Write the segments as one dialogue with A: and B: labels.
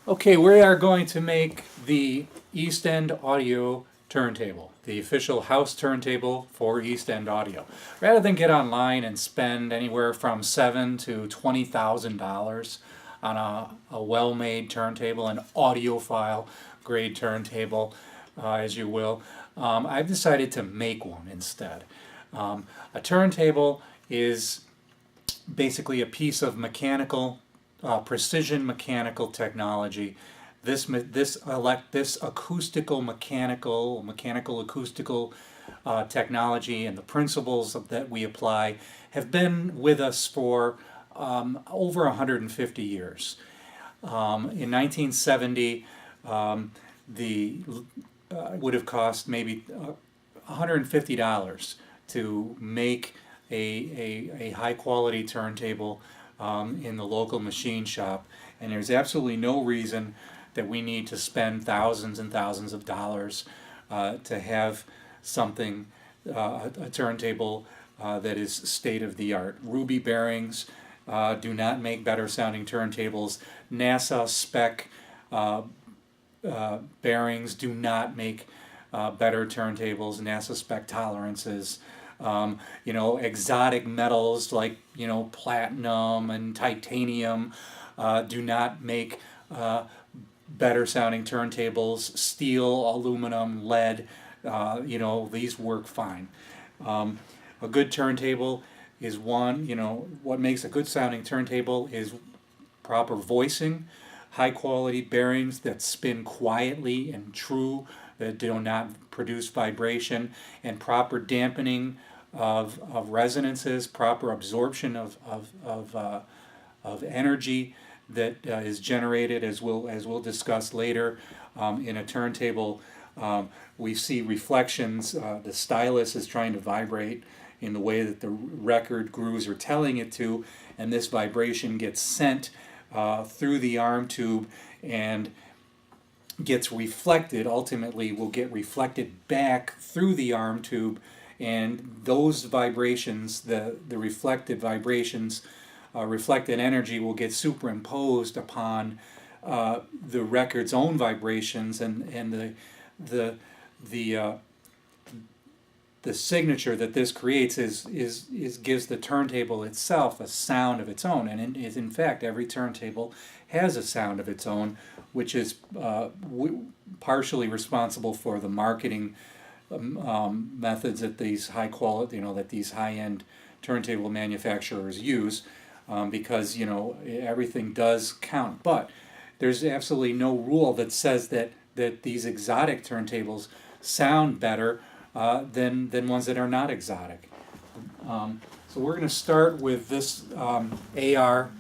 A: Okay, we are going to make the East End Audio turntable, the official house turntable for East End Audio. Rather than get online and spend anywhere from $7,000 to $20,000 on a well-made turntable, an audiophile grade turntable, as you will, I've decided to make one instead. A turntable is basically a piece of precision mechanical technology. This acoustical mechanical acoustical technology and the principles that we apply have been with us for over 150 years. In 1970, the would have cost maybe $150 to make a high quality turntable in the local machine shop, and there's absolutely no reason that we need to spend thousands and thousands of dollars to have something, a turntable that is state of the art. Ruby bearings do not make better sounding turntables. NASA spec bearings do not make better turntables. NASA spec tolerances. Exotic metals like platinum and titanium do not make better sounding turntables. Steel, aluminum, lead, these work fine. A good turntable is what makes a good sounding turntable is proper voicing, high quality bearings that spin quietly and true, that do not produce vibration, and proper dampening of resonances, proper absorption of energy that is generated, as we'll discuss later. In a turntable, we see reflections. The stylus is trying to vibrate in the way that the record grooves are telling it to, and this vibration gets sent through the arm tube and gets reflected, ultimately will get reflected back through the arm tube, and those vibrations, the reflected vibrations, reflected energy will get superimposed upon the record's own vibrations, and the signature that this creates is gives the turntable itself a sound of its own, and in fact every turntable has a sound of its own, which is partially responsible for the marketing methods that these high quality, that these high-end turntable manufacturers use, because everything does count. But there's absolutely no rule that says that these exotic turntables sound better than ones that are not exotic. So we're going to start with this AR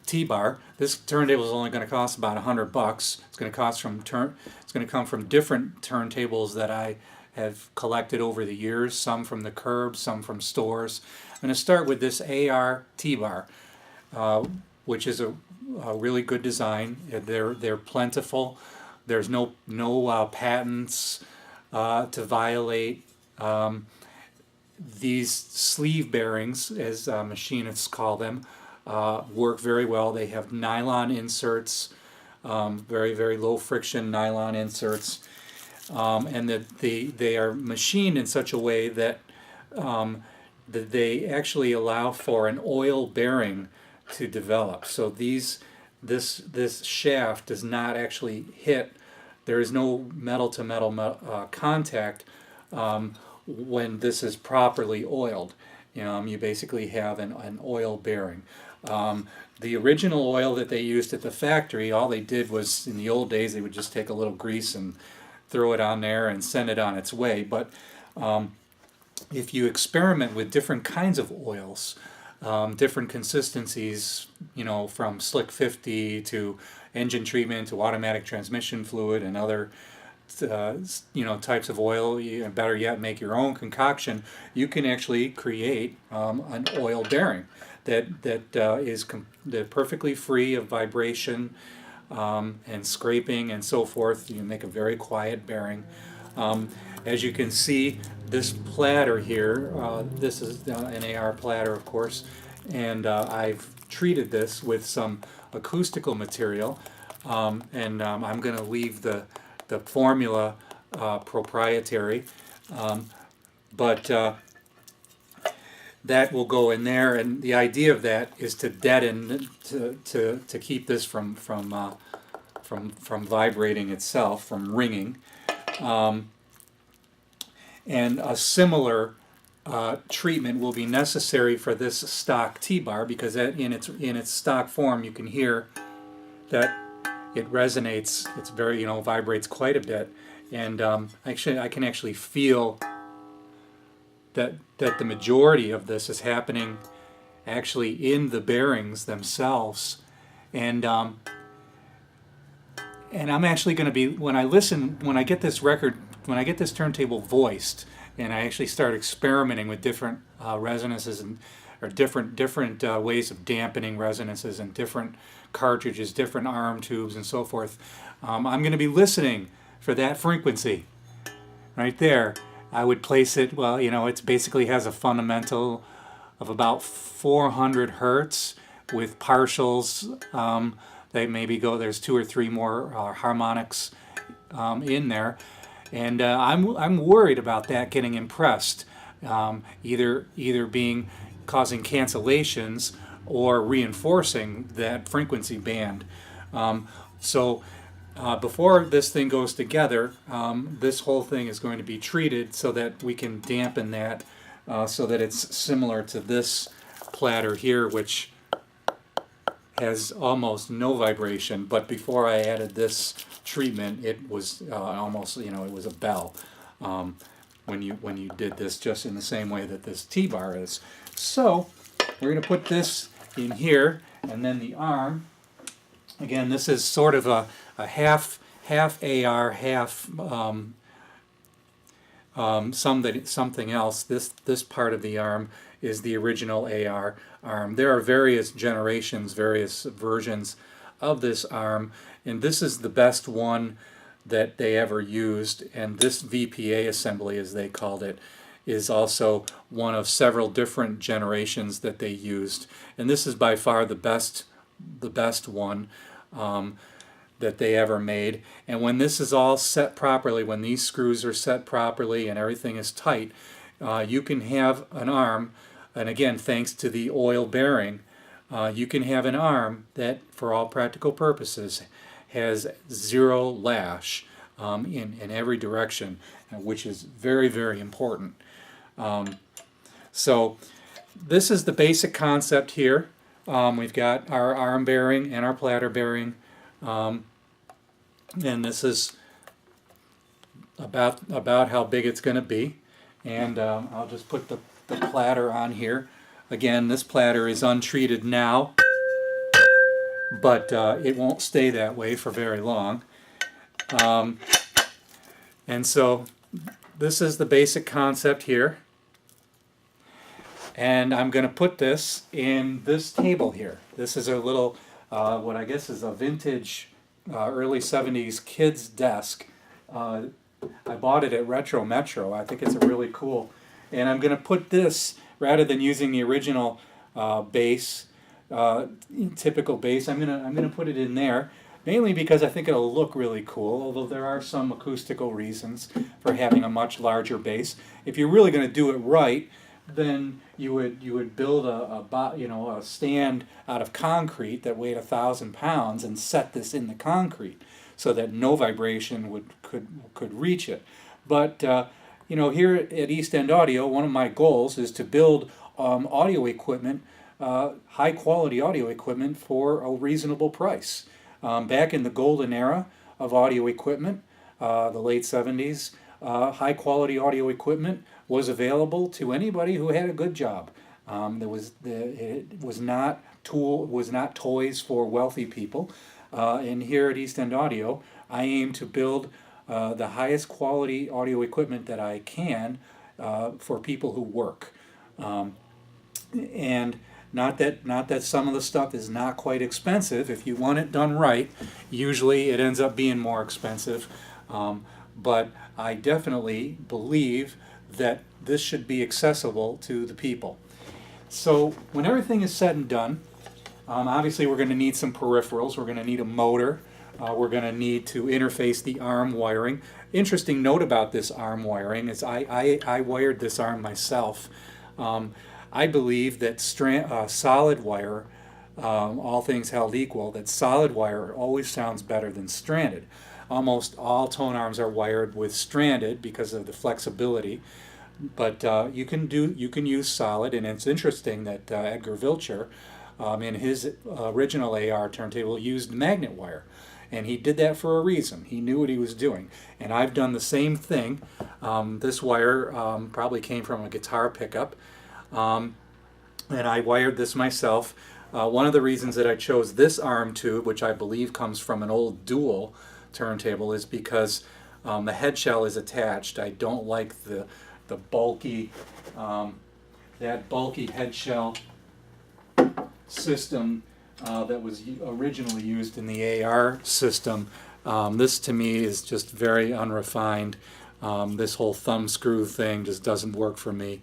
A: T-bar. This turntable is only going to cost about $100. It's going to come from different turntables that I have collected over the years. Some from the curb, some from stores. I'm going to start with this AR T-bar, which is a really good design. They're plentiful. There's no patents to violate. These sleeve bearings, as machinists call them, work very well. They have nylon inserts, very, very low friction nylon inserts, and that they are machined in such a way that they actually allow for an oil bearing to develop. So this shaft does not actually hit. There is no metal to metal contact when this is properly oiled. You basically have an oil bearing. The original oil that they used at the factory, all they did was, in the old days, they would just take a little grease and throw it on there and send it on its way. But if you experiment with different kinds of oils, different consistencies, from Slick 50 to engine treatment to automatic transmission fluid and other types of oil, better yet, make your own concoction, you can actually create an oil bearing that is perfectly free of vibration and scraping and so forth. You can make a very quiet bearing. As you can see, this platter here, this is an AR platter, of course, and I've treated this with some acoustical material, and I'm going to leave the formula proprietary, but that will go in there, and the idea of that is to deaden, to keep this from vibrating itself, from ringing. And a similar treatment will be necessary for this stock T-bar, because in its stock form you can hear that it resonates. It's very, vibrates quite a bit, and actually I can actually feel that the majority of this is happening actually in the bearings themselves, and I'm actually going to be, when I get this turntable voiced, and I actually start experimenting with different resonances or different ways of dampening resonances and different cartridges, different arm tubes, and so forth, I'm going to be listening for that frequency right there. I would place it, well, it basically has a fundamental of about 400 hertz with partials. They maybe there's 2 or 3 more harmonics in there, and I'm worried about that getting impressed, either causing cancellations or reinforcing that frequency band. Before this thing goes together, this whole thing is going to be treated so that we can dampen that, so that it's similar to this platter here, which has almost no vibration. But before I added this treatment, it was almost, it was a bell when you did this, just in the same way that this T-bar is. So we're going to put this in here, and then the arm. Again, this is sort of a half AR, half something else. This part of the arm is the original AR arm. There are various generations, various versions of this arm, and this is the best one that they ever used. And this VPA assembly, as they called it, is also one of several different generations that they used. And this is by far the best one that they ever made. And when this is all set properly, when these screws are set properly and everything is tight, you can have an arm, and again, thanks to the oil bearing, you can have an arm that, for all practical purposes, has 0 lash in every direction, which is very, very important. So this is the basic concept here. We've got our arm bearing and our platter bearing, and this is about how big it's going to be. And I'll just put the platter on here. Again, this platter is untreated now, but it won't stay that way for very long. And so this is the basic concept here. And I'm going to put this in this table here. This is a little, what I guess is a vintage early 70s kids desk. I bought it at Retro Metro. I think it's a really cool. And I'm going to put this, rather than using the original bass, typical bass, I'm going to put it in there, mainly because I think it'll look really cool, although there are some acoustical reasons for having a much larger bass. If you're really going to do it right, then you would build a stand out of concrete that weighed 1,000 pounds and set this in the concrete so that no vibration could reach it. But here at East End Audio, one of my goals is to build audio equipment, high quality audio equipment, for a reasonable price. Back in the golden era of audio equipment, the late 70s, high quality audio equipment was available to anybody who had a good job. It was not toys for wealthy people. And here at East End Audio, I aim to build the highest quality audio equipment that I can for people who work. And not that some of the stuff is not quite expensive. If you want it done right, usually it ends up being more expensive. But I definitely believe that this should be accessible to the people. So when everything is said and done, Obviously, we're going to need some peripherals. We're going to need a motor. We're going to need to interface the arm wiring. Interesting note about this arm wiring is I wired this arm myself. I believe that solid wire, all things held equal, that solid wire always sounds better than stranded. Almost all tone arms are wired with stranded because of the flexibility, but you can use solid, and it's interesting that Edgar Vilcher, in his original AR turntable, used magnet wire. And he did that for a reason. He knew what he was doing. And I've done the same thing. This wire probably came from a guitar pickup. And I wired this myself. One of the reasons that I chose this arm tube, which I believe comes from an old Dual turntable, is because the head shell is attached. I don't like the bulky, that bulky head shell system that was originally used in the AR system. This to me is just very unrefined. This whole thumb screw thing just doesn't work for me.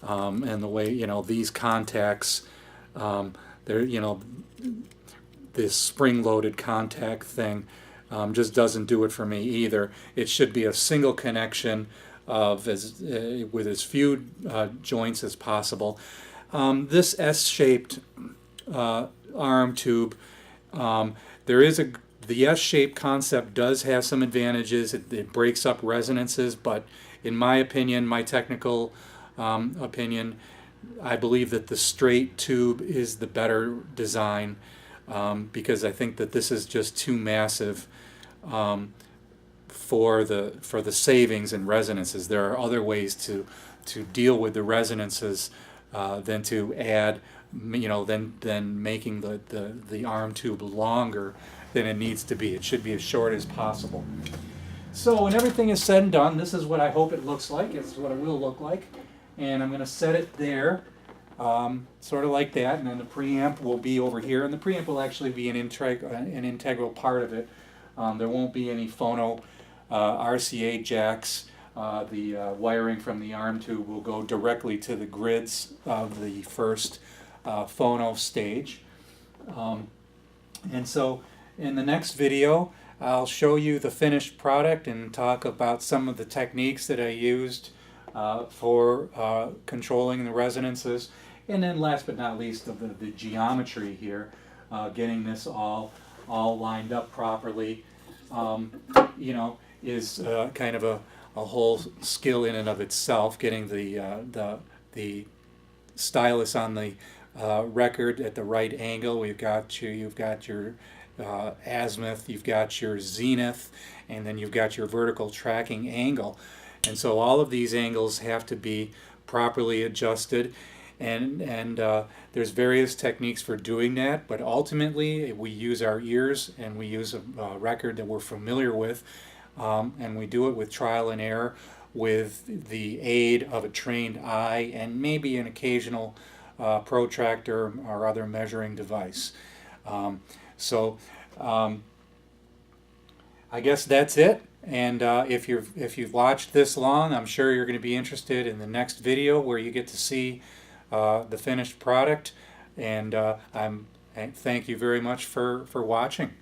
A: And the way, these contacts, they're, this spring-loaded contact thing just doesn't do it for me either. It should be a single connection of with as few joints as possible. This S-shaped arm tube, the S-shaped concept does have some advantages. It breaks up resonances, but in my opinion, my technical opinion, I believe that the straight tube is the better design, because I think that this is just too massive for the savings in resonances. There are other ways to deal with the resonances than to add, than making the arm tube longer than it needs to be. It should be as short as possible. So when everything is said and done, this is what I hope it looks like. This is what it will look like. And I'm going to set it there, sort of like that, and then the preamp will be over here, and the preamp will actually be an integral part of it. There won't be any phono RCA jacks. The wiring from the arm tube will go directly to the grids of the first phono stage. And so in the next video, I'll show you the finished product and talk about some of the techniques that I used for controlling the resonances, and then last but not least of the geometry here, getting this all lined up properly, is kind of a whole skill in and of itself. Getting the stylus on the record at the right angle. You've got your azimuth, you've got your zenith, and then you've got your vertical tracking angle. And so all of these angles have to be properly adjusted, and there's various techniques for doing that, but ultimately we use our ears and we use a record that we're familiar with, and we do it with trial and error with the aid of a trained eye and maybe an occasional protractor or other measuring device. I guess that's it. And if you've watched this long, I'm sure you're going to be interested in the next video where you get to see the finished product. And thank you very much for watching.